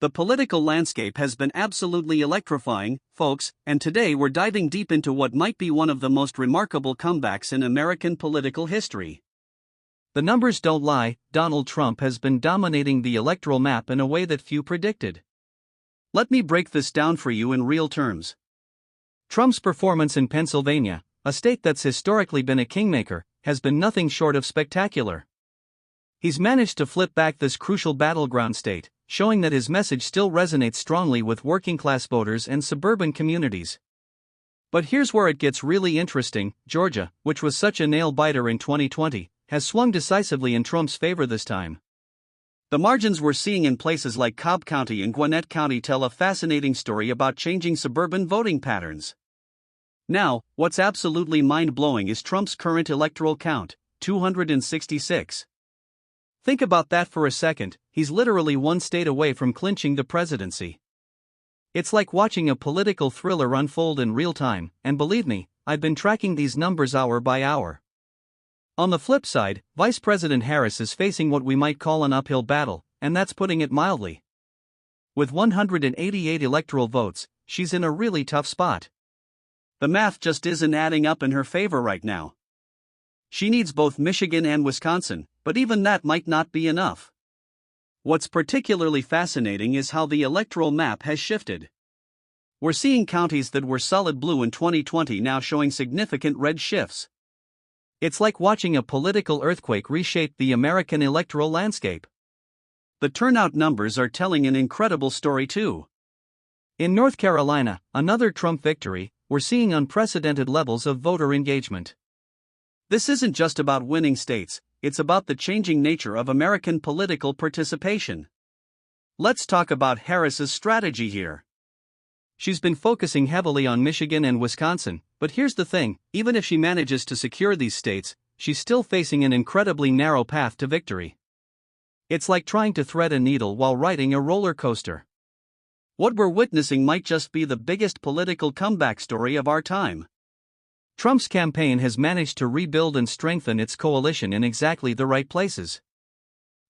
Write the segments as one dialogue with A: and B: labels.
A: The political landscape has been absolutely electrifying, folks, and today we're diving deep into what might be one of the most remarkable comebacks in American political history. The numbers don't lie, Donald Trump has been dominating the electoral map in a way that few predicted. Let me break this down for you in real terms. Trump's performance in Pennsylvania, a state that's historically been a kingmaker, has been nothing short of spectacular. He's managed to flip back this crucial battleground state, showing that his message still resonates strongly with working-class voters and suburban communities. But here's where it gets really interesting. Georgia, which was such a nail-biter in 2020, has swung decisively in Trump's favor this time. The margins we're seeing in places like Cobb County and Gwinnett County tell a fascinating story about changing suburban voting patterns. Now, what's absolutely mind-blowing is Trump's current electoral count, 266. Think about that for a second. He's literally one state away from clinching the presidency. It's like watching a political thriller unfold in real time, and believe me, I've been tracking these numbers hour by hour. On the flip side, Vice President Harris is facing what we might call an uphill battle, and that's putting it mildly. With 188 electoral votes, she's in a really tough spot. The math just isn't adding up in her favor right now. She needs both Michigan and Wisconsin, but even that might not be enough. What's particularly fascinating is how the electoral map has shifted. We're seeing counties that were solid blue in 2020 now showing significant red shifts. It's like watching a political earthquake reshape the American electoral landscape. The turnout numbers are telling an incredible story too. In North Carolina, another Trump victory, we're seeing unprecedented levels of voter engagement. This isn't just about winning states, it's about the changing nature of American political participation. Let's talk about Harris's strategy here. She's been focusing heavily on Michigan and Wisconsin, but here's the thing, even if she manages to secure these states, she's still facing an incredibly narrow path to victory. It's like trying to thread a needle while riding a roller coaster. What we're witnessing might just be the biggest political comeback story of our time. Trump's campaign has managed to rebuild and strengthen its coalition in exactly the right places.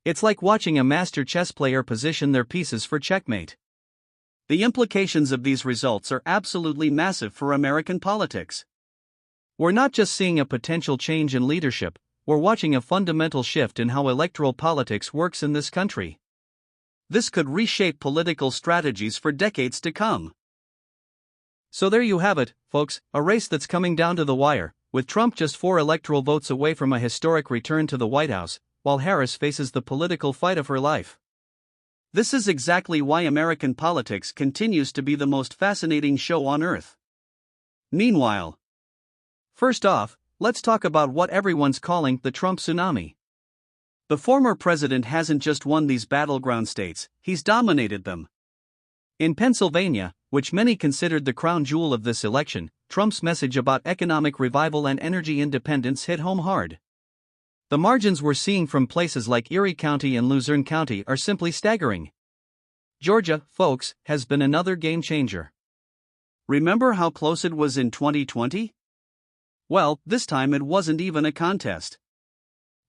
A: It's like watching a master chess player position their pieces for checkmate. The implications of these results are absolutely massive for American politics. We're not just seeing a potential change in leadership, we're watching a fundamental shift in how electoral politics works in this country. This could reshape political strategies for decades to come. So there you have it, folks, a race that's coming down to the wire, with Trump just 4 electoral votes away from a historic return to the White House, while Harris faces the political fight of her life. This is exactly why American politics continues to be the most fascinating show on earth. Meanwhile, first off, let's talk about what everyone's calling the Trump tsunami. The former president hasn't just won these battleground states, he's dominated them. In Pennsylvania, which many considered the crown jewel of this election, Trump's message about economic revival and energy independence hit home hard. The margins we're seeing from places like Erie County and Luzerne County are simply staggering. Georgia, folks, has been another game changer. Remember how close it was in 2020? Well, this time it wasn't even a contest.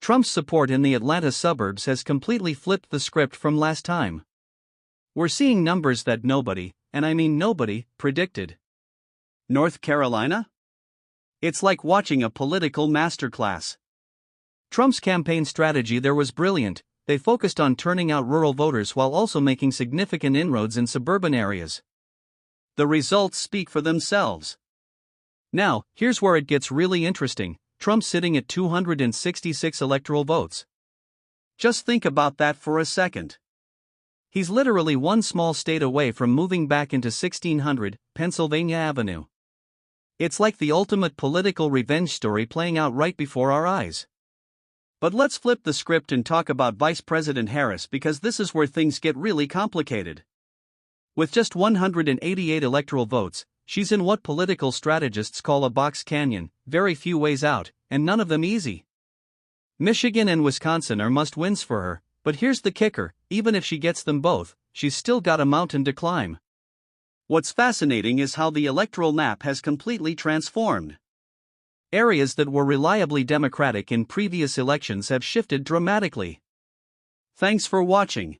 A: Trump's support in the Atlanta suburbs has completely flipped the script from last time. We're seeing numbers that nobody, and I mean nobody, predicted. North Carolina? It's like watching a political masterclass. Trump's campaign strategy there was brilliant. They focused on turning out rural voters while also making significant inroads in suburban areas. The results speak for themselves. Now, here's where it gets really interesting. Trump's sitting at 266 electoral votes. Just think about that for a second. He's literally one small state away from moving back into 1600 Pennsylvania Avenue. It's like the ultimate political revenge story playing out right before our eyes. But let's flip the script and talk about Vice President Harris, because this is where things get really complicated. With just 188 electoral votes, she's in what political strategists call a box canyon, very few ways out, and none of them easy. Michigan and Wisconsin are must-wins for her, but here's the kicker, even if she gets them both, she's still got a mountain to climb. What's fascinating is how the electoral map has completely transformed. Areas that were reliably Democratic in previous elections have shifted dramatically. Thanks for watching.